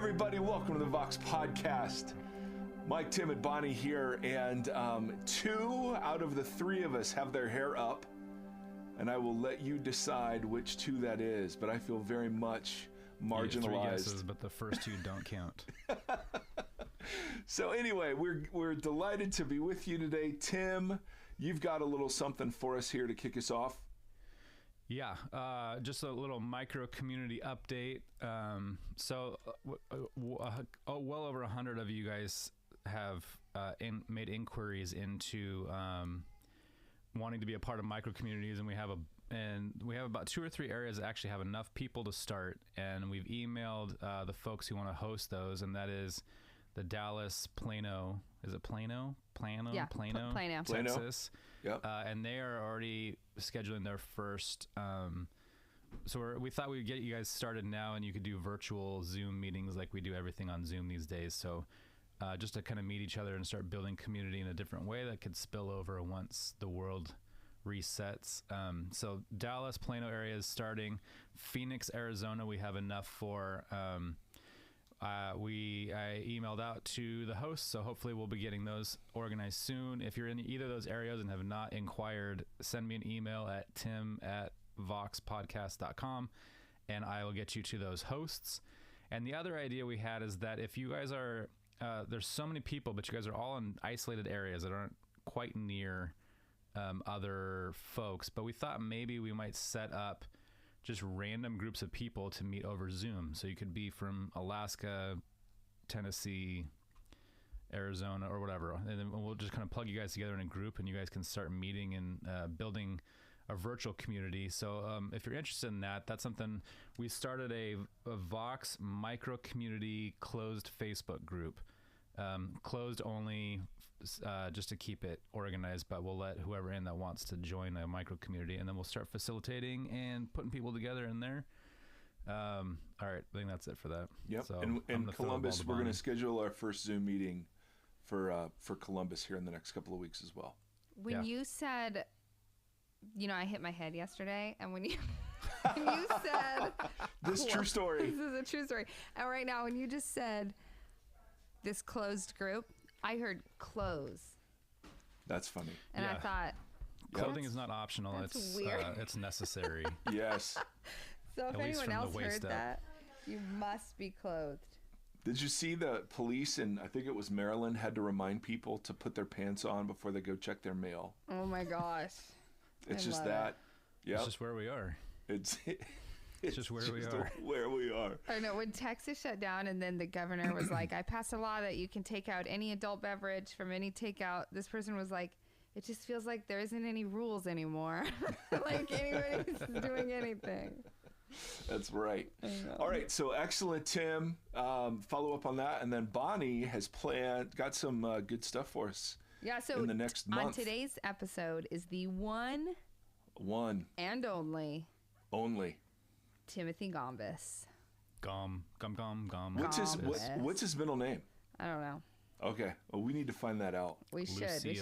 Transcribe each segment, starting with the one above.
everybody. Welcome to the Vox Podcast. Mike, Tim, and Bonnie here, and 2 out of the 3 of us have their hair up, and I will let you decide which 2 that is, but I feel very much marginalized. 3 guesses, but the first 2 don't count. So anyway, we're delighted to be with you today. Tim, you've got a little something for us here to kick us off. Yeah, just a little micro community update. Well over 100 of you guys have made inquiries into wanting to be a part of micro communities, and we have about 2 or 3 areas that actually have enough people to start, and we've emailed the folks who want to host those, and that is the Dallas, Plano. Is it Plano? Yeah, Plano, Texas. Yep. And they are already scheduling their first. So we thought we'd get you guys started now, and you could do virtual Zoom meetings like we do everything on Zoom these days. So just to kind of meet each other and start building community in a different way that could spill over once the world resets. So Dallas, Plano area is starting. Phoenix, Arizona, we have enough for. I emailed out to the hosts, so hopefully we'll be getting those organized soon. If you're in either of those areas and have not inquired, send me an email at tim@voxpodcast.com, and I will get you to those hosts. And the other idea we had is that if you guys are, there's so many people, but you guys are all in isolated areas that aren't quite near other folks, but we thought maybe we might set up just random groups of people to meet over Zoom. So you could be from Alaska, Tennessee, Arizona, or whatever. And then we'll just kind of plug you guys together in a group, and you guys can start meeting and building a virtual community. So if you're interested in that, that's something. We started a Vox micro community closed Facebook group. Closed only just to keep it organized, but we'll let whoever in that wants to join a micro community, and then we'll start facilitating and putting people together in there. All right, I think that's it for that. Yep. So and Columbus, we're going to schedule our first Zoom meeting for Columbus here in the next couple of weeks as well. When you said, I hit my head yesterday, and when you said this true story. This is a true story. And right now, when you just said this closed group, I heard close. That's funny. And I thought, clothing is not optional. It's weird. It's necessary. Yes. So if anyone else heard that, you must be clothed. Did you see the police in, I think it was Maryland, had to remind people to put their pants on before they go check their mail? Oh my gosh. It's just that. Yeah. It's just where we are. It's just where we are. Where we are. I know, when Texas shut down and then the governor was like, I passed a law that you can take out any adult beverage from any takeout. This person was like, it just feels like there isn't any rules anymore. Like anybody's doing anything. That's right. All right. So excellent, Tim. Follow up on that. And then Bonnie has got some good stuff for us. Yeah. So in the next month. On today's episode is the one and only Timothy Gombis. Gom. What's his middle name? I don't know. Okay. Well, we need to find that out. We should. And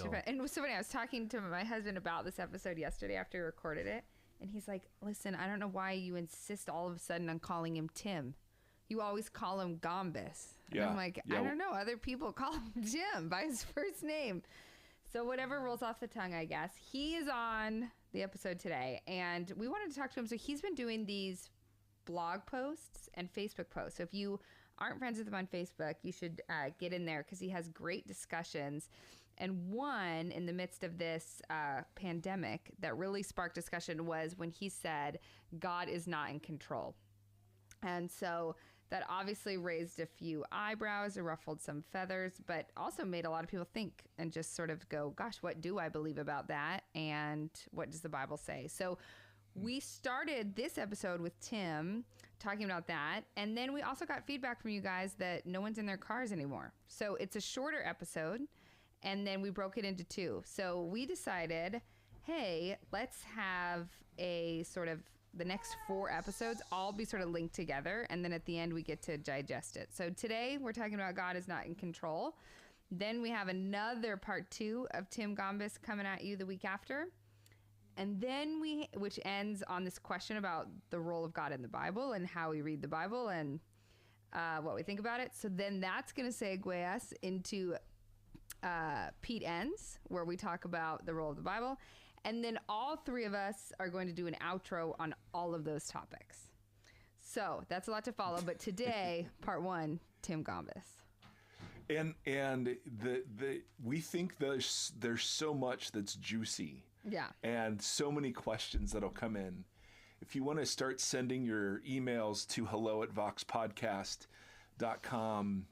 so funny, I was talking to my husband about this episode yesterday after we recorded it, and he's like, listen, I don't know why you insist all of a sudden on calling him Tim. You always call him Gombis. Yeah. And I'm like, I don't know. Other people call him Jim by his first name. So whatever rolls off the tongue, I guess. He is on the episode today, and we wanted to talk to him. So he's been doing these blog posts and Facebook posts. So if you aren't friends with him on Facebook, you should get in there, because he has great discussions. And one in the midst of this pandemic that really sparked discussion was when he said, God is not in control. And so that obviously raised a few eyebrows and ruffled some feathers, but also made a lot of people think and just sort of go, gosh, what do I believe about that? And what does the Bible say? So we started this episode with Tim talking about that. And then we also got feedback from you guys that no one's in their cars anymore. So it's a shorter episode. And then we broke it into 2. So we decided, hey, let's have a sort of the next 4 episodes all be sort of linked together. And then at the end, we get to digest it. So today we're talking about God is not in control. Then we have another part 2 of Tim Gombis coming at you the week after. And then which ends on this question about the role of God in the Bible and how we read the Bible. And what we think about it. So then that's going to segue us into Pete Ends, where we talk about the role of the Bible. And then all three of us are going to do an outro on all of those topics. So that's a lot to follow. But today, part one, Tim Gombis. And we think there's so much that's juicy. Yeah. And so many questions that'll come in. If you want to start sending your emails to hello@voxpodcast.com,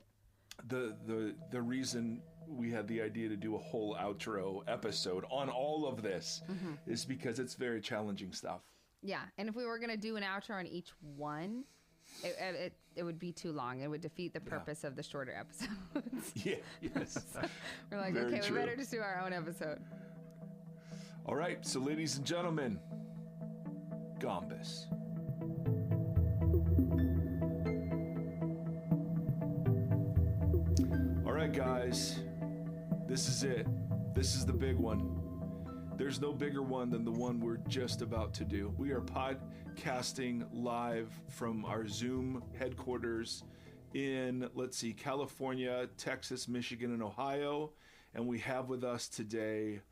the reason we had the idea to do a whole outro episode on all of this is because it's very challenging stuff. Yeah. And if we were going to do an outro on each one, it would be too long. It would defeat the purpose of the shorter episodes. Yeah, yes. So we're like, Very okay, true. we better just do our own episode. All right, so ladies and gentlemen, Gombis. All right, guys, this is it. This is the big one. There's no bigger one than the one we're just about to do. We are podcasting live from our Zoom headquarters in, California, Texas, Michigan, and Ohio. And we have with us today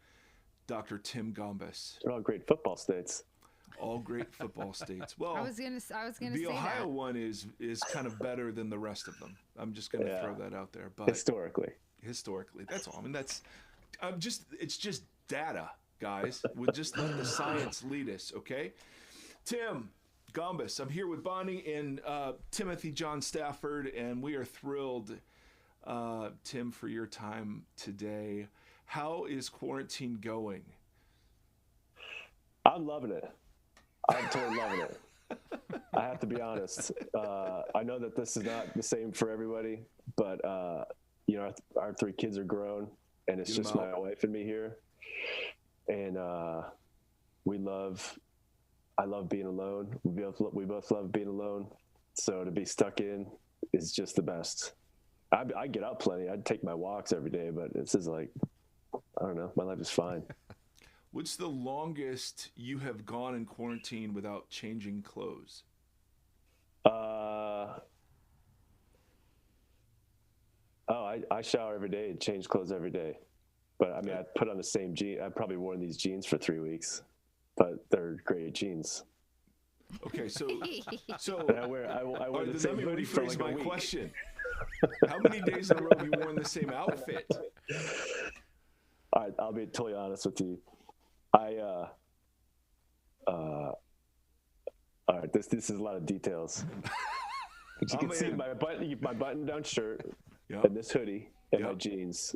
Dr. Tim Gombis. They're all great football states. All great football states. Well, I was gonna say the Ohio that. one is kind of better than the rest of them. I'm just going to throw that out there. But Historically, that's all. I mean, it's just data, guys. We'll just let the science lead us, okay? Tim Gombis, I'm here with Bonnie and Timothy John Stafford, and we are thrilled, Tim, for your time today. How is quarantine going? I'm loving it. I'm totally loving it. I have to be honest. I know that this is not the same for everybody, but our three kids are grown, and it's just my wife and me here. And I love being alone. We both love being alone. So to be stuck in is just the best. I get out plenty. I'd take my walks every day, but this is like, I don't know. My life is fine. What's the longest you have gone in quarantine without changing clothes? I shower every day and change clothes every day. But I mean, I put on the same jeans. I've probably worn these jeans for 3 weeks, but they're great jeans. Okay, so And I wear the same hoodie for like a week. Question. How many days in a row have you worn the same outfit? All right, I'll be totally honest with you. All right, this is a lot of details. But you can see my button-down shirt and this hoodie and my jeans.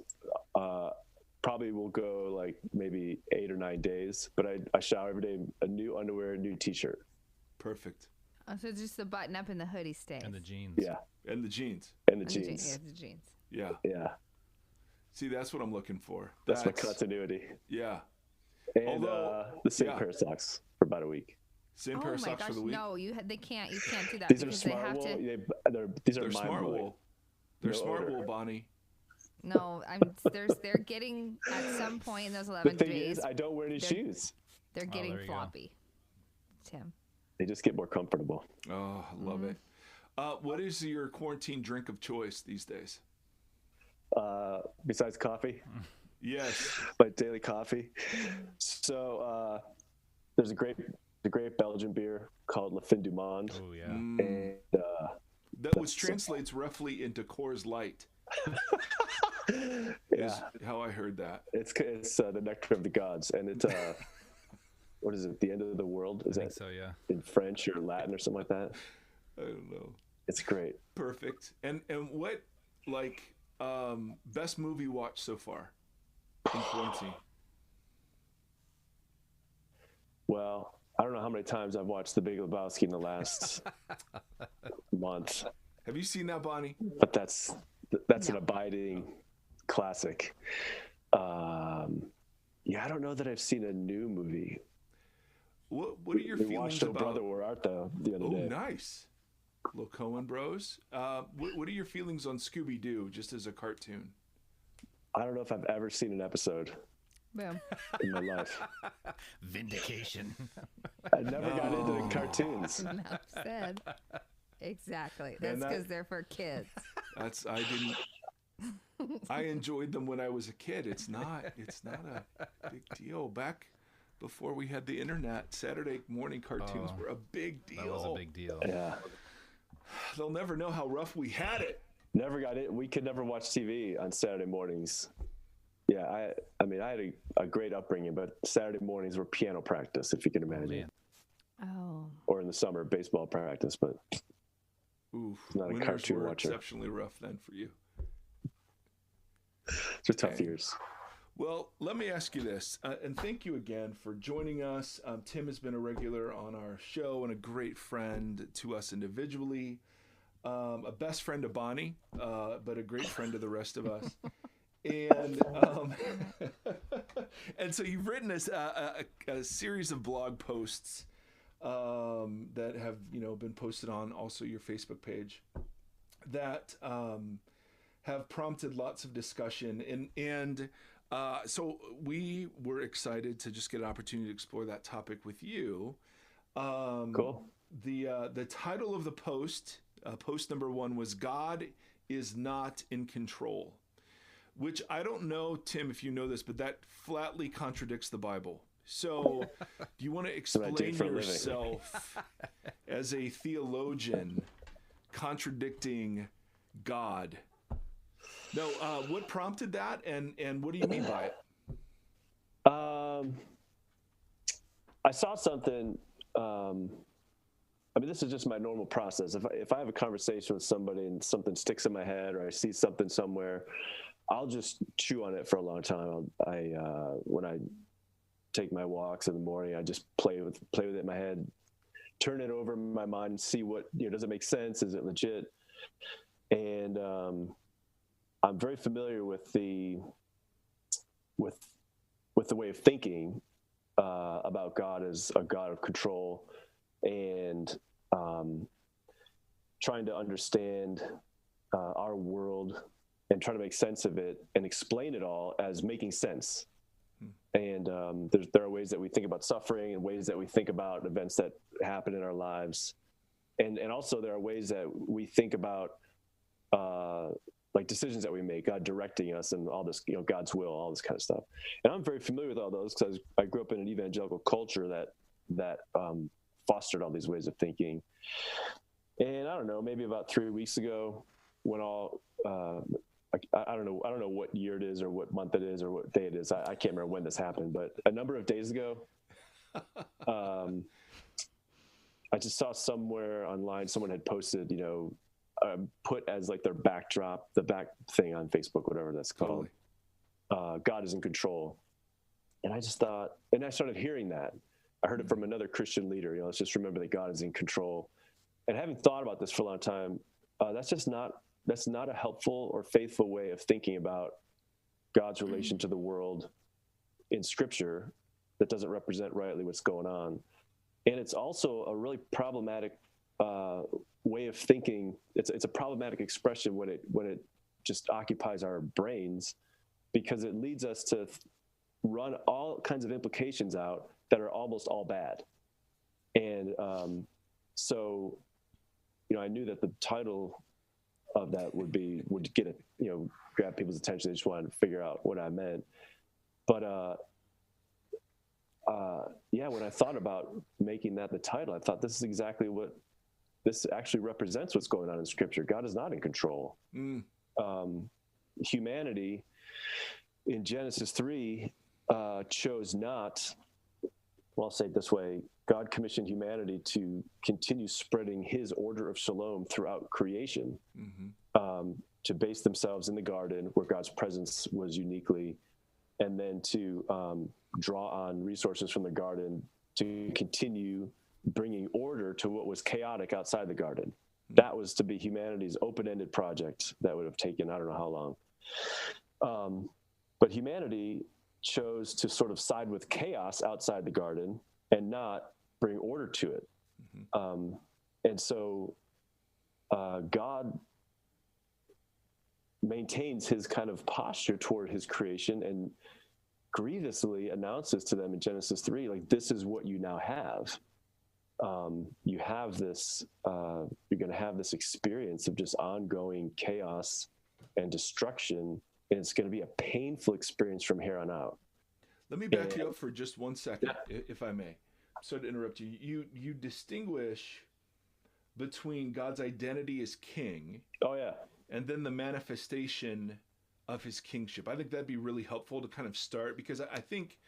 Probably will go like maybe 8 or 9 days, but I shower every day. A new underwear, a new T-shirt. Perfect. Oh, so just the button up and the hoodie stays. And the jeans. Yeah. And the jeans. And the jeans. Yeah, the jeans. Yeah. Yeah. See, that's what I'm looking for. That's my continuity. Yeah. And the same pair of socks for about a week. Same pair of socks for the week. No, you can't do that. These are smart wool. These are smart wool. They're smart wool, Bonnie. No, they're getting at some point in those 11 the thing days. is, I don't wear any shoes. They're getting floppy. Tim. They just get more comfortable. Oh, I love it. What is your quarantine drink of choice these days? Besides coffee? Yes. My daily coffee. So there's a great Belgian beer called Le Fin du Monde. Oh, yeah. And which translates roughly into Coors Light. Is how I heard that. It's the nectar of the gods, and it's what is it? The end of the world? Is that so? Yeah. In French or Latin or something like that? I don't know. It's great. Perfect. And what best movie watched so far in quarantine? Well, I don't know how many times I've watched The Big Lebowski in the last month. Have you seen that, Bonnie? But that's an abiding classic. I don't know that I've seen a new movie. What are your we feelings watched about? Brother, Where Art Thou the other day. Oh, nice. Little Coen Bros. What are your feelings on Scooby-Doo, just as a cartoon? I don't know if I've ever seen an episode. Boom. In my life. Vindication. I never got into the cartoons. Enough said. Exactly. That's because they're for kids. I enjoyed them when I was a kid. It's not a big deal. Back before we had the internet, Saturday morning cartoons were a big deal. That was a big deal. Yeah. They'll never know how rough we had it. Never got it. We could never watch TV on Saturday mornings. Yeah, I mean, I had a great upbringing, but Saturday mornings were piano practice, if you can imagine. Oh. Or in the summer, baseball practice, but Oof, not a cartoon were watcher. Exceptionally rough then for you. Those are tough years. Well, let me ask you this, and thank you again for joining us. Tim has been a regular on our show and a great friend to us individually, a best friend to Bonnie, but a great friend to the rest of us. And and so you've written a series of blog posts that have been posted on also your Facebook page that have prompted lots of discussion, and so we were excited to just get an opportunity to explore that topic with you. Cool. The title of the post number 1 was "God is not in control," which I don't know, Tim, if you know this, but that flatly contradicts the Bible. So do you want to explain yourself as a theologian contradicting God? No, what prompted that, and what do you mean by it? I saw something. I mean, this is just my normal process. If I have a conversation with somebody and something sticks in my head, or I see something somewhere, I'll just chew on it for a long time. When I take my walks in the morning, I just play with it in my head, turn it over in my mind, and see what does it make sense? Is it legit? And I'm very familiar with the way of thinking about God as a God of control, and trying to understand our world and try to make sense of it and explain it all as making sense. And there are ways that we think about suffering and ways that we think about events that happen in our lives, and also there are ways that we think about like decisions that we make, God directing us, and all this, God's will, all this kind of stuff. And I'm very familiar with all those because I grew up in an evangelical culture that fostered all these ways of thinking. And I don't know, maybe about 3 weeks ago, when I don't know what year it is or what month it is or what day it is. I can't remember when this happened, but a number of days ago, I just saw somewhere online someone had posted, put as like their backdrop, the back thing on Facebook, whatever that's called. Totally. God is in control. And I just thought, and I started hearing that. I heard it from another Christian leader. Let's just remember that God is in control. And having thought about this for a long time, that's not a helpful or faithful way of thinking about God's relation to the world in Scripture. That doesn't represent rightly what's going on. And it's also a really problematic way of thinking. It's a problematic expression when it just occupies our brains, because it leads us to run all kinds of implications out that are almost all bad. And so, I knew that the title of that would get it, grab people's attention. They just wanted to figure out what I meant. But when I thought about making that the title, I thought this is exactly what this actually represents. What's going on in Scripture. God is not in control. Humanity in Genesis 3 chose not. Well, I'll say it this way: God commissioned humanity to continue spreading His order of shalom throughout creation, to base themselves in the garden where God's presence was uniquely, and then to draw on resources from the garden to continue bringing order to what was chaotic outside the garden. That was to be humanity's open-ended project that would have taken I don't know how long. But humanity chose to sort of side with chaos outside the garden and not bring order to it. And so God maintains His kind of posture toward His creation and grievously announces to them in Genesis 3, like, this is what you now have. you have this, you're going to have this experience of just ongoing chaos and destruction, and it's going to be a painful experience from here on out. Let me back you up for just 1 second, if I may. Sorry to interrupt you. You distinguish between God's identity as king. Oh, yeah. And then the manifestation of his kingship. I think that'd be really helpful to kind of start, because I think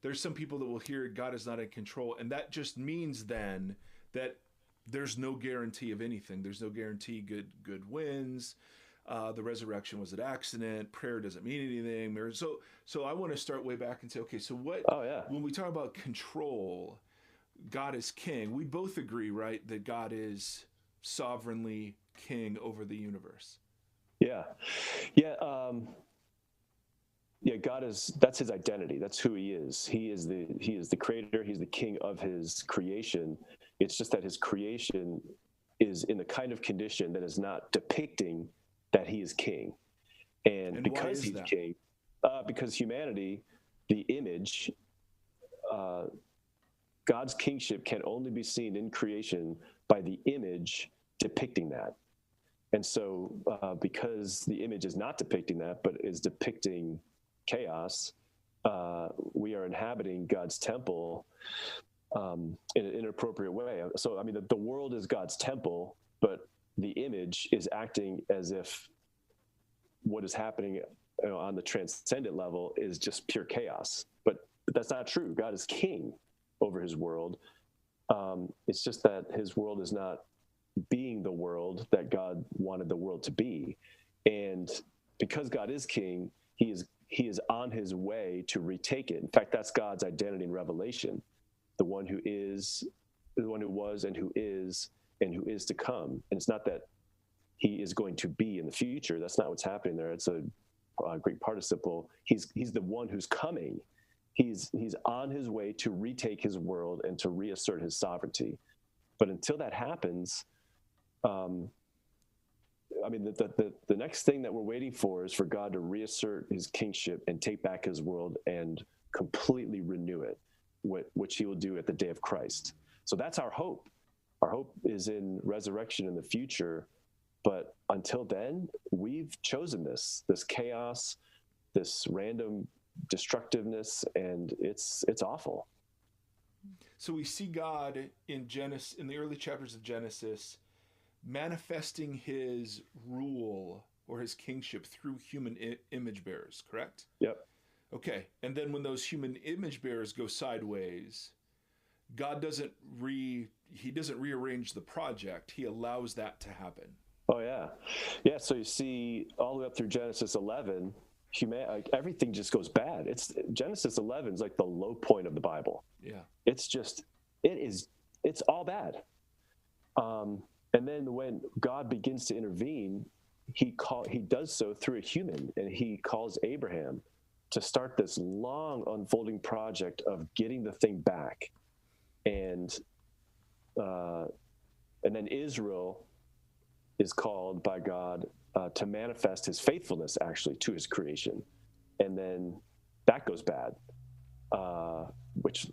there's some people that will hear God is not in control, and that just means then that there's no guarantee of anything. There's no guarantee good wins. The resurrection was an accident. Prayer doesn't mean anything. So I want to start way back and say, okay, so what? Oh, yeah. When we talk about control, God is king. We both agree, right, that God is sovereignly king over the universe. Yeah. God that's his identity. That's who he is. He is the creator. He's the king of his creation. It's just that his creation is in the kind of condition that is not depicting that he is king. And because he's king, because humanity, the image, God's kingship can only be seen in creation by the image depicting that. And so because the image is not depicting that, but is depicting chaos, we are inhabiting God's temple in an inappropriate way. So, I mean, the world is God's temple, but the image is acting as if what is happening on the transcendent level is just pure chaos. But that's not true. God is king over his world. It's just that his world is not being the world that God wanted the world to be. And because God is king, he is on his way to retake it. In fact, that's God's identity in Revelation. The one who is, the one who was and who is to come. And it's not that he is going to be in the future. That's not what's happening there. It's a Greek participle. He's the one who's coming. He's on his way to retake his world and to reassert his sovereignty. But until that happens, I mean, the next thing that we're waiting for is for God to reassert his kingship and take back his world and completely renew it, which he will do at the day of Christ. So that's our hope. Our hope is in resurrection in the future. But until then, we've chosen this chaos, this random destructiveness, and it's awful. So we see God in the early chapters of Genesis, manifesting his rule or his kingship through human image bearers, correct? Yep. Okay. And then when those human image bearers go sideways, God doesn't rearrange the project. He allows that to happen. Oh, yeah. Yeah, so you see all the way up through Genesis 11, everything just goes bad. Genesis 11 is like the low point of the Bible. Yeah. It's all bad. And then when God begins to intervene, he does so through a human, and he calls Abraham to start this long unfolding project of getting the thing back. And then Israel is called by God to manifest his faithfulness actually to his creation. And then that goes bad, which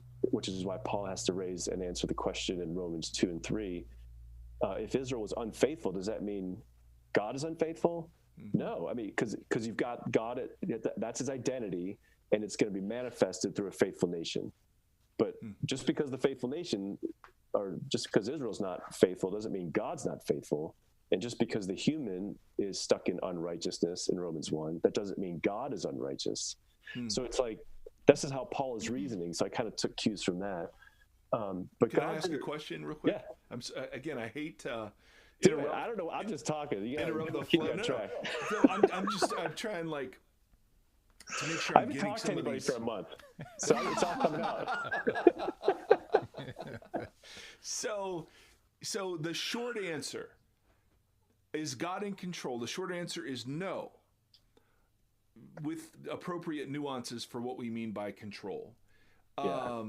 is why Paul has to raise and answer the question in Romans 2 and 3. If Israel was unfaithful, does that mean God is unfaithful? Mm-hmm. No, I mean, because you've got God, that's his identity, and it's going to be manifested through a faithful nation. But just because the faithful nation, or just because Israel's not faithful, doesn't mean God's not faithful. And just because the human is stuck in unrighteousness in Romans 1, that doesn't mean God is unrighteous. So it's like, this is how Paul is reasoning. So I kind of took cues from that. But can I ask a question real quick? Yeah. Again, I hate to interrupt. I don't know. I'm just talking. You interrupt the keep flow. on track. No, I'm trying like to make sure I haven't talked to anybody for a month, so it's all coming out. So the short answer is God in control. The short answer is no, with appropriate nuances for what we mean by control. Yeah.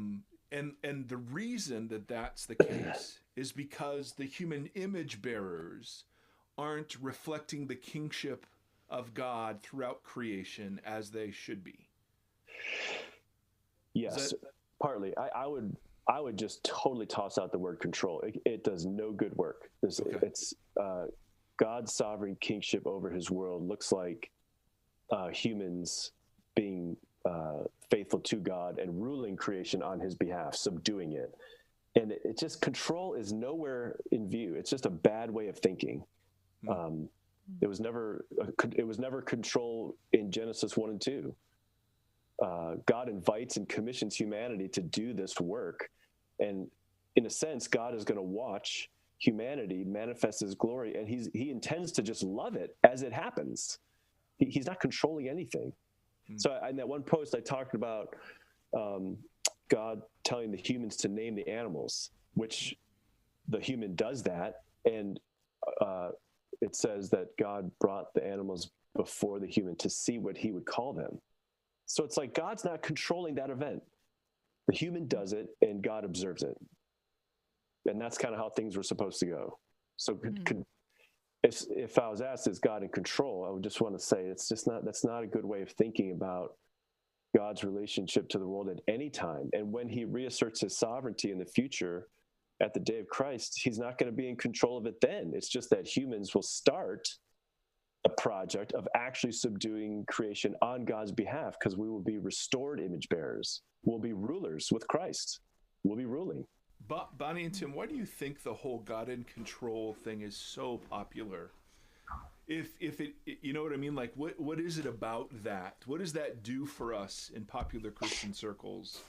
And the reason that that's the case is because the human image bearers aren't reflecting the kingship of God throughout creation as they should be. Yes, partly. I would I would just totally toss out the word control. It does no good work. It's God's sovereign kingship over his world looks like humans being faithful to God and ruling creation on his behalf, subduing it. And it just, control is nowhere in view. It's just a bad way of thinking. It was never control in Genesis 1 and 2. God invites and commissions humanity to do this work. And in a sense, God is going to watch humanity manifest his glory, and he intends to just love it as it happens. He's not controlling anything. So in that one post, I talked about God telling the humans to name the animals, which the human does that. And it says that God brought the animals before the human to see what he would call them. So it's like God's not controlling that event. The human does it, and God observes it. And that's kind of how things were supposed to go. So if I was asked, is God in control, I would just want to say that's not a good way of thinking about God's relationship to the world at any time. And when he reasserts his sovereignty in the future at the day of Christ, he's not going to be in control of it then. It's just that humans will start a project of actually subduing creation on God's behalf, because we will be restored image bearers. We'll be rulers with Christ. We'll be ruling. Bonnie and Tim, why do you think the whole God in control thing is so popular? If it, you know what I mean? Like, what is it about that? What does that do for us in popular Christian circles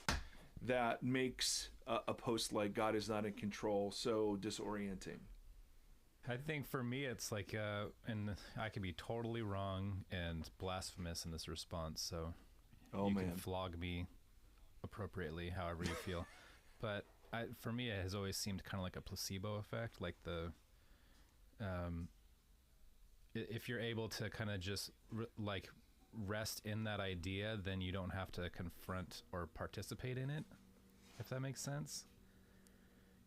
that makes a post like God is not in control so disorienting? I think for me, it's like, and I could be totally wrong and blasphemous in this response, so can flog me appropriately, however you feel. But for me, it has always seemed kind of like a placebo effect, like if you're able to kind of just rest in that idea, then you don't have to confront or participate in it, if that makes sense.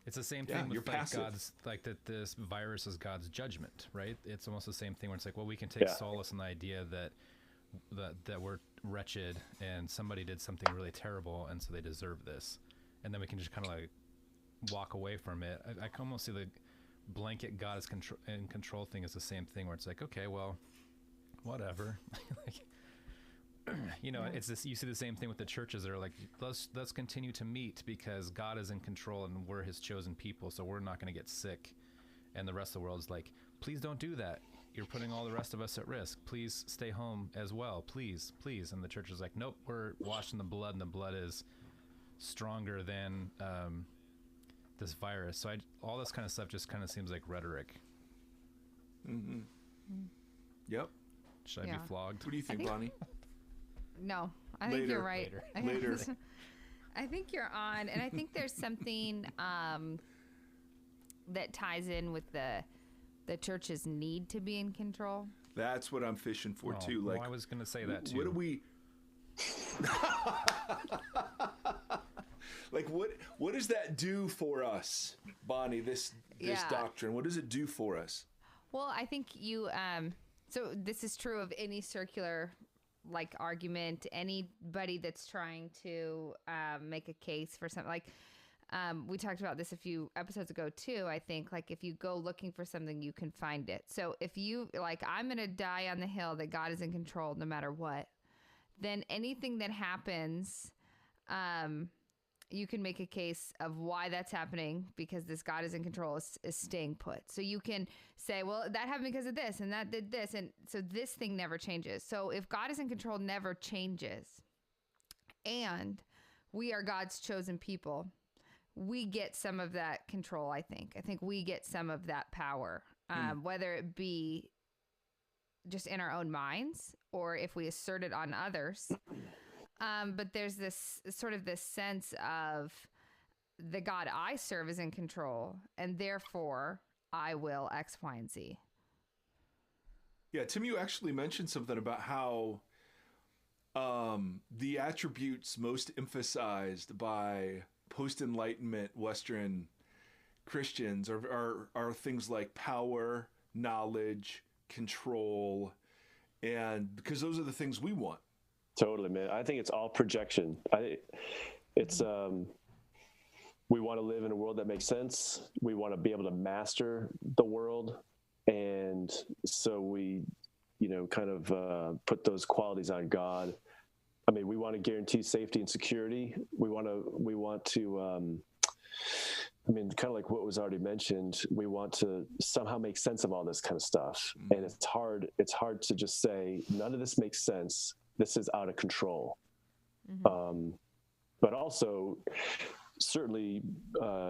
It's the same thing with God's, like that this virus is God's judgment, right? It's almost the same thing where it's like, well, we can take solace in the idea that we're wretched and somebody did something really terrible, and so they deserve this. And then we can just kind of like walk away from it. I can almost see the blanket God is in control thing is the same thing where it's like, okay, well, whatever. It's this, you see the same thing with the churches that are like, let's continue to meet because God is in control and we're his chosen people, so we're not going to get sick. And the rest of the world is like, please don't do that. You're putting all the rest of us at risk. Please stay home as well. Please. And the church is like, nope, we're washed in the blood, and the blood is stronger than this virus. So all this kind of stuff just kind of seems like rhetoric. Mm-hmm. Yep. Should I be flogged? What do you think, Bonnie? No, I think you're right. Later. I think you're on, and I think there's something that ties in with the church's need to be in control. That's what I'm fishing for too. Like, I was going to say that too. What do we? Like, what does that do for us, Bonnie? This doctrine. What does it do for us? Well, I think you. So this is true of any circular argument. Anybody that's trying to make a case for something, like we talked about this a few episodes ago too. I think if you go looking for something, you can find it. So if you I'm going to die on the hill that God is in control no matter what, then anything that happens, you can make a case of why that's happening, because this God is in control is staying put. So you can say, well, that happened because of this and that did this. And so this thing never changes. So if God is in control, never changes, and we are God's chosen people, we get some of that control. I think we get some of that power, whether it be just in our own minds or if we assert it on others. But there's this sense of the God I serve is in control, and therefore I will X, Y, and Z. Yeah, Tim, you actually mentioned something about how the attributes most emphasized by post-Enlightenment Western Christians are things like power, knowledge, control, and because those are the things we want. Totally, man. I think it's all projection. It's we want to live in a world that makes sense. We want to be able to master the world. And so we, kind of put those qualities on God. I mean, we want to guarantee safety and security. We want to, kind of like what was already mentioned, we want to somehow make sense of all this kind of stuff. Mm-hmm. And it's hard to just say, none of this makes sense. This is out of control. Mm-hmm. But also, certainly,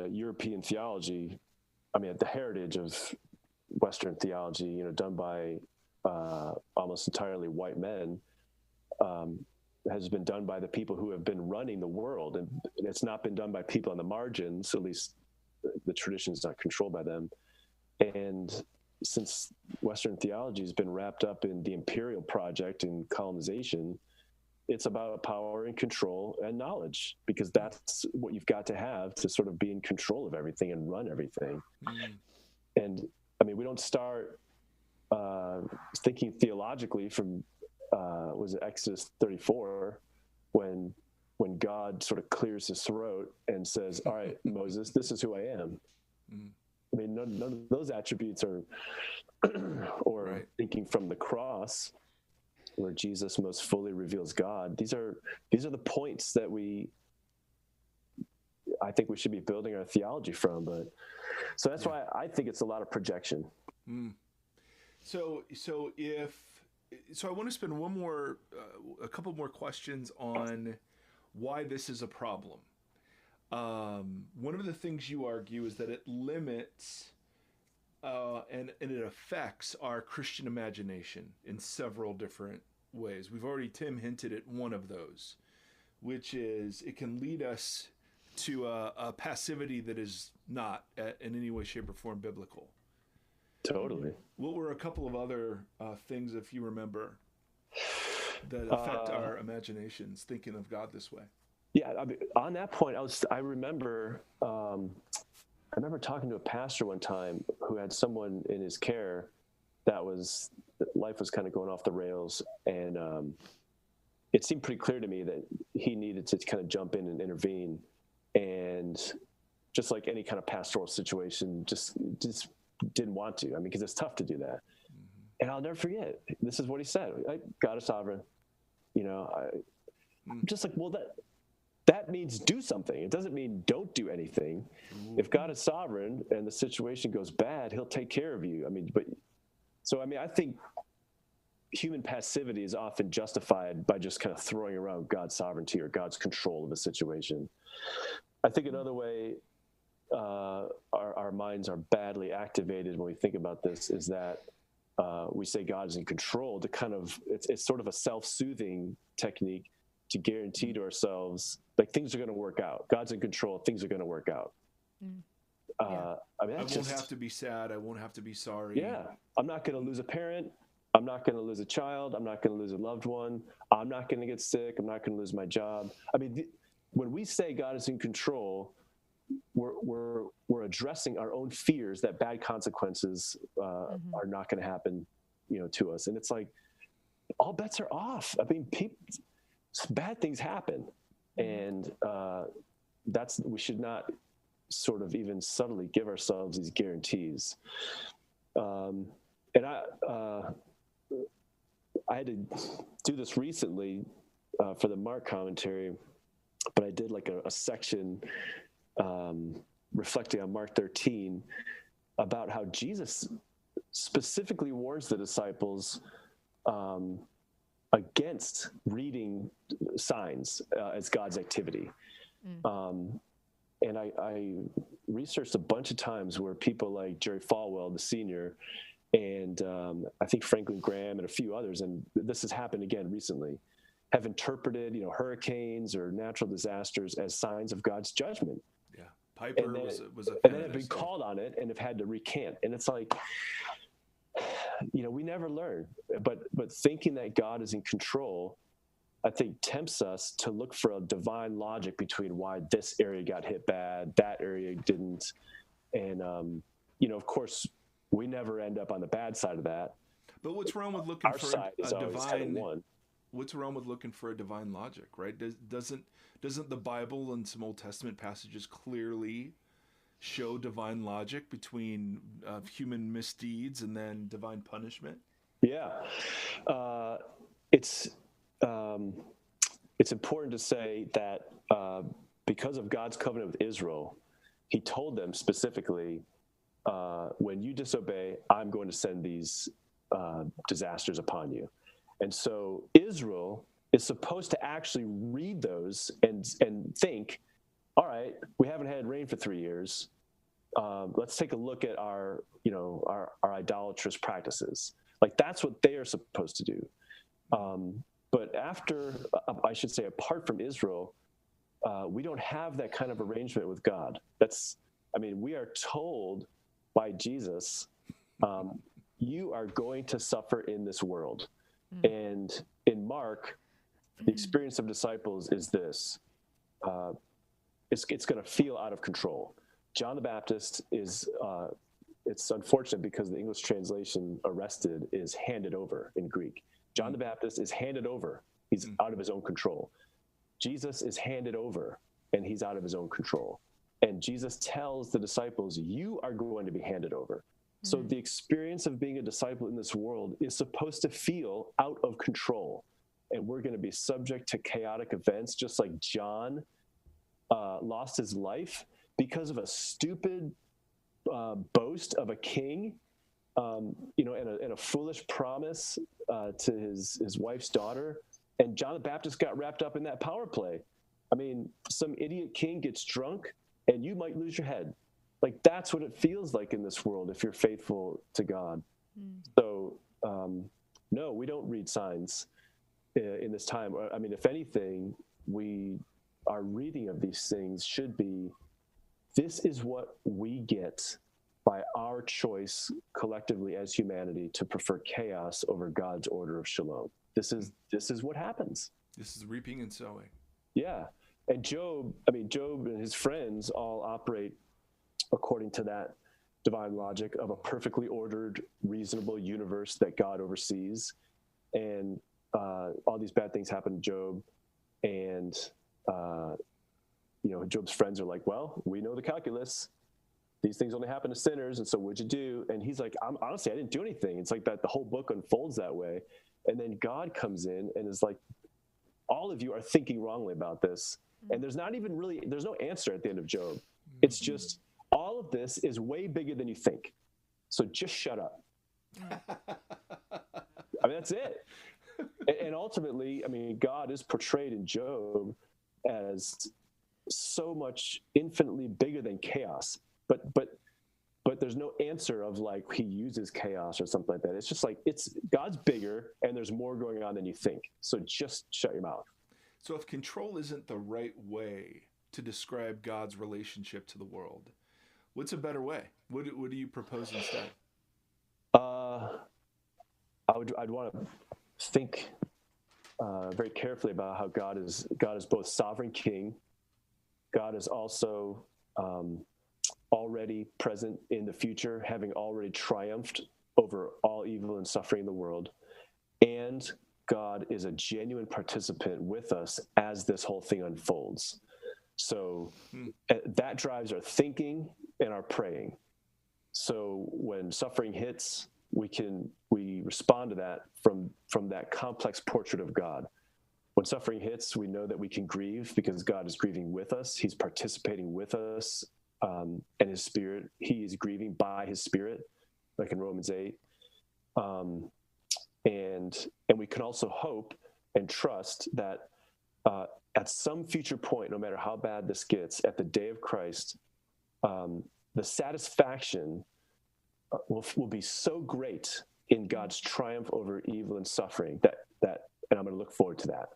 European theology, the heritage of Western theology, done by almost entirely white men, has been done by the people who have been running the world. And it's not been done by people on the margins, at least the tradition is not controlled by them. And since Western theology has been wrapped up in the imperial project and colonization, it's about power and control and knowledge, because that's what you've got to have to sort of be in control of everything and run everything. Mm. And we don't start thinking theologically from was it Exodus 34 when God sort of clears his throat and says, all right, Moses, this is who I am. Mm. None of those attributes are or right. Thinking from the cross where Jesus most fully reveals God. These are the points that I think we should be building our theology from. So that's why I think it's a lot of projection. Mm. So I want to spend a couple more questions on why this is a problem. One of the things you argue is that it limits and it affects our Christian imagination in several different ways. Tim hinted at one of those, which is it can lead us to a passivity that is not in any way, shape, or form biblical. Totally. What were a couple of other things, if you remember, that affect our imaginations thinking of God this way? Yeah, on that point, I remember talking to a pastor one time who had someone in his care life was kind of going off the rails, and it seemed pretty clear to me that he needed to kind of jump in and intervene, and just like any kind of pastoral situation, just didn't want to. Because it's tough to do that. Mm-hmm. And I'll never forget. This is what he said: "God is sovereign." I'm just like, well, that means do something. It doesn't mean don't do anything. Mm-hmm. If God is sovereign and the situation goes bad, He'll take care of you. I think human passivity is often justified by just kind of throwing around God's sovereignty or God's control of a situation. I think another way our minds are badly activated when we think about this is that we say God is in control to kind of, it's sort of a self-soothing technique to guarantee to ourselves, like, things are going to work out. God's in control. Things are going to work out. Mm. I won't have to be sad. I won't have to be sorry. Yeah. I'm not going to lose a parent. I'm not going to lose a child. I'm not going to lose a loved one. I'm not going to get sick. I'm not going to lose my job. When we say God is in control, we're addressing our own fears that bad consequences are not going to happen, to us. And it's like, all bets are off. Bad things happen, and we should not sort of even subtly give ourselves these guarantees. And I had to do this recently for the Mark commentary, but I did like a section reflecting on Mark 13 about how Jesus specifically warns the disciples against reading signs as God's activity. And I researched a bunch of times where people like Jerry Falwell, the senior, and I think Franklin Graham and a few others, and this has happened again recently, have interpreted, hurricanes or natural disasters as signs of God's judgment. Yeah, Piper was a and then have been called on it and have had to recant. And it's like, we never learn. But thinking that God is in control, I think, tempts us to look for a divine logic between why this area got hit bad, that area didn't. And, of course, we never end up on the bad side of that. But what's wrong with looking Our for side a is always divine kind of one. what's wrong with looking for a divine logic, right? Doesn't the Bible and some Old Testament passages clearly show divine logic between human misdeeds and then divine punishment? Yeah, it's important to say that because of God's covenant with Israel, He told them specifically, when you disobey, I'm going to send these disasters upon you. And so Israel is supposed to actually read those and think, all right, we haven't had rain for 3 years. Let's take a look at our idolatrous practices. Like, that's what they are supposed to do. But apart from Israel, we don't have that kind of arrangement with God. We are told by Jesus, you are going to suffer in this world. And in Mark, the experience of disciples is this. It's going to feel out of control. John the Baptist is, it's unfortunate because the English translation arrested is handed over in Greek. John the Baptist is handed over. He's out of his own control. Jesus is handed over, and he's out of his own control. And Jesus tells the disciples, you are going to be handed over. So the experience of being a disciple in this world is supposed to feel out of control. And we're going to be subject to chaotic events, just like John lost his life because of a stupid boast of a king, and a foolish promise to his wife's daughter. And John the Baptist got wrapped up in that power play. I mean, some idiot king gets drunk and you might lose your head. Like, that's what it feels like in this world if you're faithful to God. So, no, we don't read signs in this time. I mean, if anything, our reading of these things should be, this is what we get by our choice collectively as humanity to prefer chaos over God's order of shalom. This is what happens. This is reaping and sowing. Yeah. And Job and his friends all operate according to that divine logic of a perfectly ordered, reasonable universe that God oversees. And all these bad things happen to Job. And, Job's friends are like, well, we know the calculus. These things only happen to sinners. And so what'd you do? And he's like, honestly, I didn't do anything. It's like that the whole book unfolds that way. And then God comes in and is like, all of you are thinking wrongly about this. And there's no answer at the end of Job. It's just, all of this is way bigger than you think. So just shut up. I mean, that's it. And ultimately, I mean, God is portrayed in Job as so much infinitely bigger than chaos. But there's no answer of like he uses chaos or something like that. It's just like, God's bigger and there's more going on than you think. So just shut your mouth. So if control isn't the right way to describe God's relationship to the world, what's a better way? What do you propose instead? I'd want to think very carefully about how God is both sovereign king. God is also already present in the future, having already triumphed over all evil and suffering in the world. And God is a genuine participant with us as this whole thing unfolds. So that drives our thinking and our praying. So when suffering hits, we respond to that from that complex portrait of God. When suffering hits, we know that we can grieve because God is grieving with us. He's participating with us, and his spirit, he is grieving by his spirit, like in Romans 8. And we can also hope and trust that at some future point, no matter how bad this gets, at the day of Christ, the satisfaction will be so great in God's triumph over evil and suffering that and I'm going to look forward to that.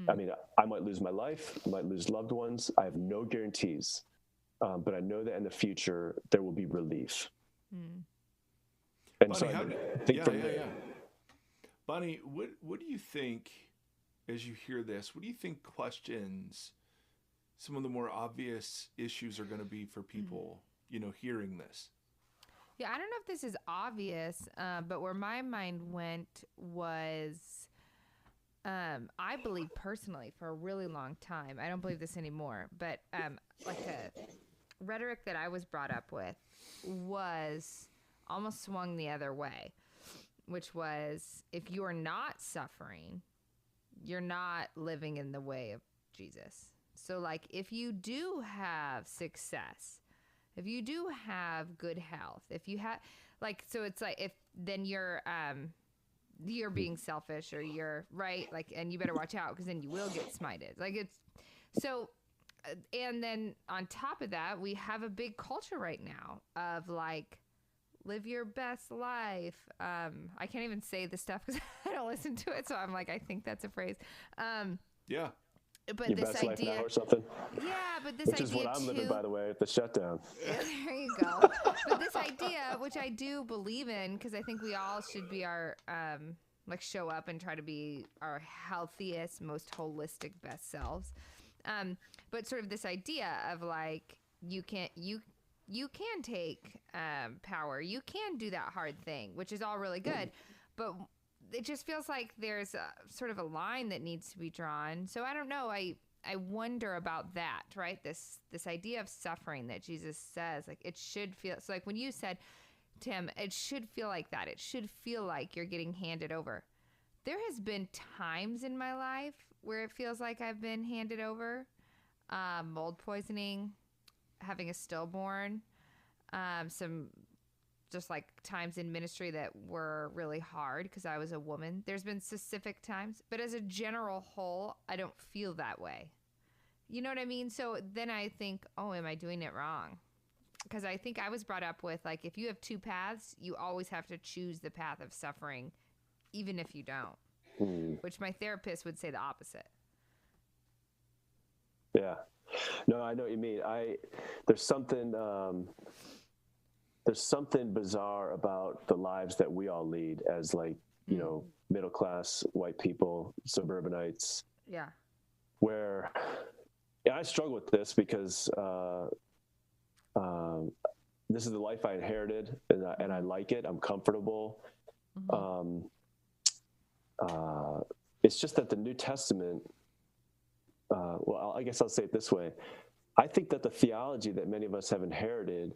I mean, I might lose my life, I might lose loved ones. I have no guarantees, but I know that in the future there will be relief. And Bonnie, so Bonnie, what do you think, as you hear this, what do you think questions some of the more obvious issues are going to be for people, hearing this? Yeah, I don't know if this is obvious, but where my mind went was I believe personally for a really long time, I don't believe this anymore, but like a rhetoric that I was brought up with was almost swung the other way, which was if you are not suffering, you're not living in the way of Jesus. So like if you do have success, if you do have good health, if you have like, so it's like if then you're being selfish or you're right, like, and you better watch out because then you will get smited. Like it's so, and then on top of that, we have a big culture right now of like, live your best life. I can't even say this stuff because I don't listen to it. So I'm like, I think that's a phrase. Yeah. But your this best life idea, now or something. Yeah, but this which idea is what I'm too, living, by the way, at the shutdown. Yeah, there you go. But this idea, which I do believe in, because I think we all should be our like show up and try to be our healthiest, most holistic, best selves. But sort of this idea of like you can take power, you can do that hard thing, which is all really good, but it just feels like there's a sort of a line that needs to be drawn. So I don't know. I wonder about that, right? This idea of suffering that Jesus says, like it should feel, so like when you said, Tim, it should feel like that. It should feel like you're getting handed over. There has been times in my life where it feels like I've been handed over. Mold poisoning, having a stillborn, some just like times in ministry that were really hard because I was a woman. There's been specific times, but as a general whole, I don't feel that way. You know what I mean? So then I think, oh, am I doing it wrong? Because I think I was brought up with like, if you have two paths, you always have to choose the path of suffering, even if you don't, which my therapist would say the opposite. Yeah. No, I know what you mean. There's something bizarre about the lives that we all lead as like, you know, middle-class white people, suburbanites. Yeah. Where I struggle with this because this is the life I inherited and I like it. I'm comfortable. It's just that the New Testament, well, I guess I'll say it this way. I think that the theology that many of us have inherited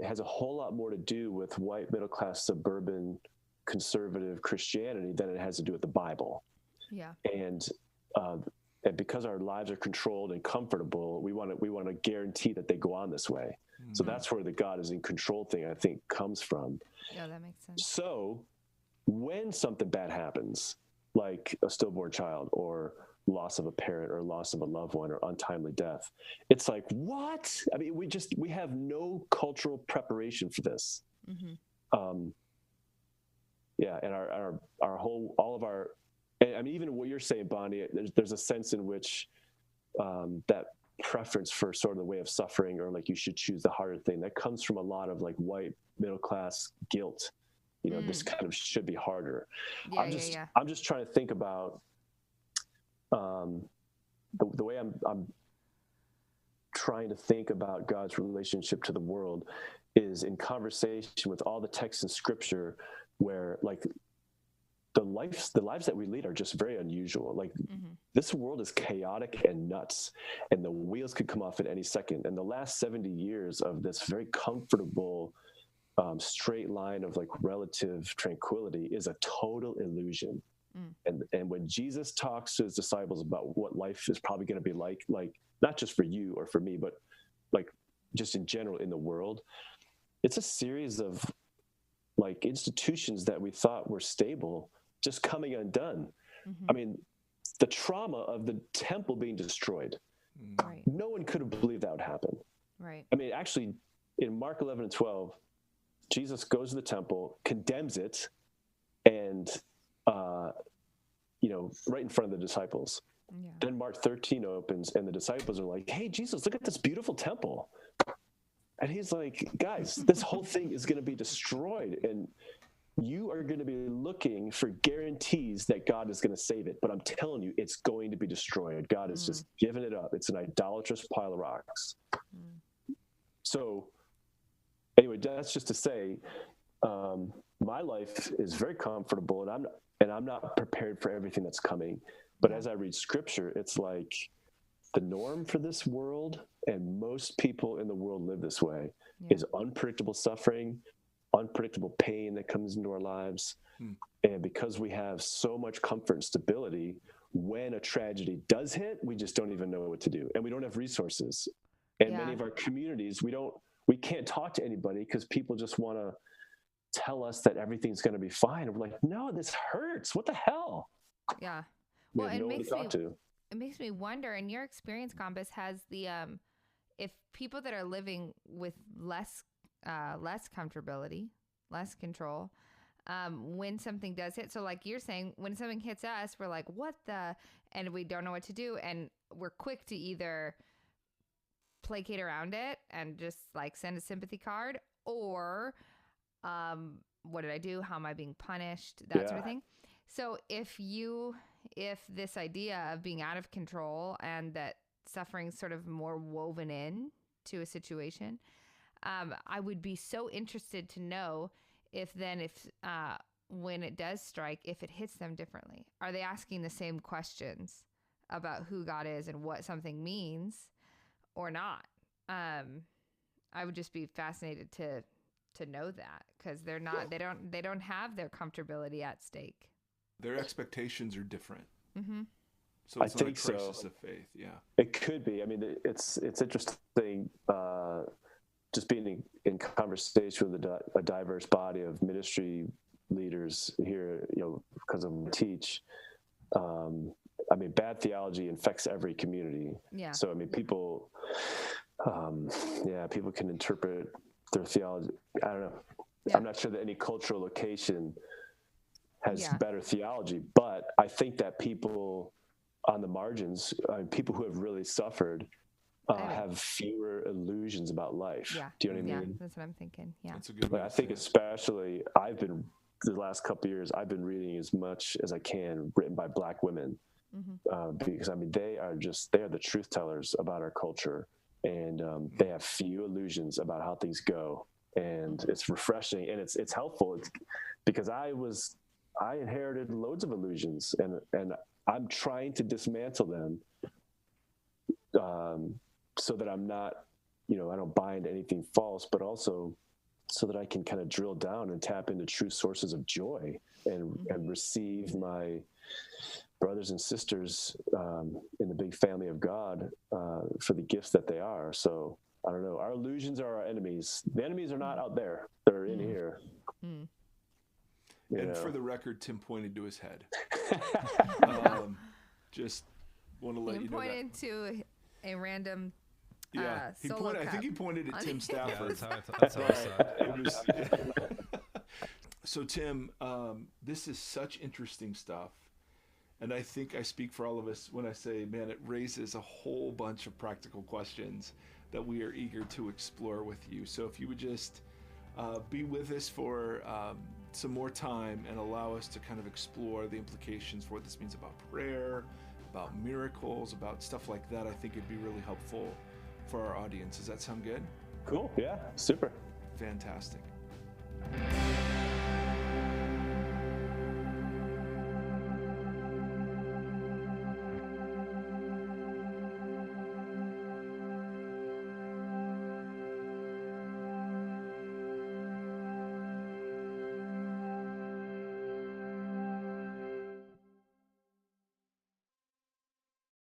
has a whole lot more to do with white middle-class suburban conservative Christianity than it has to do with the Bible. Yeah. And because our lives are controlled and comfortable, we want to guarantee that they go on this way. So that's where the God is in control thing, I think, comes from. Yeah, that makes sense. So when something bad happens, like a stillborn child or loss of a parent or loss of a loved one or untimely death, it's like, what? I mean, we have no cultural preparation for this. Yeah. And I mean, even what you're saying, Bonnie, there's a sense in which that preference for sort of the way of suffering, or like you should choose the harder thing, that comes from a lot of like white middle class guilt. You know, this kind of should be harder. Yeah, I'm just trying to think about the way I'm trying to think about God's relationship to the world is in conversation with all the texts in Scripture where like the lives that we lead are just very unusual. Like this world is chaotic and nuts, and the wheels could come off at any second. And the last 70 years of this very comfortable straight line of like relative tranquility is a total illusion. And when Jesus talks to his disciples about what life is probably going to be like not just for you or for me, but like just in general in the world, it's a series of like institutions that we thought were stable just coming undone. I mean, the trauma of the temple being destroyed, Right. no one could have believed that would happen. Right. I mean, actually, in Mark 11 and 12, Jesus goes to the temple, condemns it, and right in front of the disciples. Yeah. Then Mark 13 opens, and the disciples are like, "Hey, Jesus, look at this beautiful temple." And he's like, "Guys, this whole thing is going to be destroyed, and you are going to be looking for guarantees that God is going to save it. But I'm telling you, it's going to be destroyed. God is just giving it up. It's an idolatrous pile of rocks." So anyway, that's just to say, my life is very comfortable, and I'm not prepared for everything that's coming. But as I read scripture, it's like the norm for this world, and most people in the world live this way, is unpredictable suffering, unpredictable pain that comes into our lives. And because we have so much comfort and stability, when a tragedy does hit, we just don't even know what to do. And we don't have resources. And many of our communities, we can't talk to anybody because people just want to tell us that everything's going to be fine. And we're like, no, this hurts. What the hell? Yeah. Well, it makes me wonder, in your experience, Gombis, has the, if people that are living with less comfortability, less control, when something does hit. So like you're saying, when something hits us, we're like, what the, and we don't know what to do. And we're quick to either placate around it and just like send a sympathy card, or, what did I do? How am I being punished? That sort of thing. So if this idea of being out of control and that suffering sort of more woven in to a situation, I would be so interested to know if when it does strike, if it hits them differently. Are they asking the same questions about who God is and what something means or not? I would just be fascinated to know that, because they don't have their comfortability at stake. Their expectations are different. Mm-hmm. So it's not a crisis of faith. Yeah, it could be. I mean, it's interesting. Just being in conversation with a diverse body of ministry leaders here, because I teach. I mean, bad theology infects every community. Yeah. So I mean, people can interpret their theology. I don't know. Yeah. I'm not sure that any cultural location has better theology, but I think that people on the margins, people who have really suffered, have fewer illusions about life. Yeah. Do you know what I mean? Yeah, that's what I'm thinking. Yeah. That's a good way. I think especially the last couple of years, I've been reading as much as I can written by Black women, because I mean, they are the truth tellers about our culture, and they have few illusions about how things go. And it's refreshing, and it's helpful. Because I inherited loads of illusions, and I'm trying to dismantle them, so that I'm not, I don't buy into anything false, but also so that I can kind of drill down and tap into true sources of joy and receive my brothers and sisters in the big family of God for the gifts that they are. So I don't know. Our illusions are our enemies. The enemies are not out there; they're in here. And for the record, Tim pointed to his head. Just want to let you know that. Pointed to a random. Yeah, I think he pointed at Tim Stafford. Yeah, that's how I saw it. So Tim, this is such interesting stuff. And I think I speak for all of us when I say, man, it raises a whole bunch of practical questions that we are eager to explore with you. So if you would just be with us for some more time and allow us to kind of explore the implications for what this means about prayer, about miracles, about stuff like that, I think it'd be really helpful for our audience. Does that sound good? Cool. Yeah, super. Fantastic.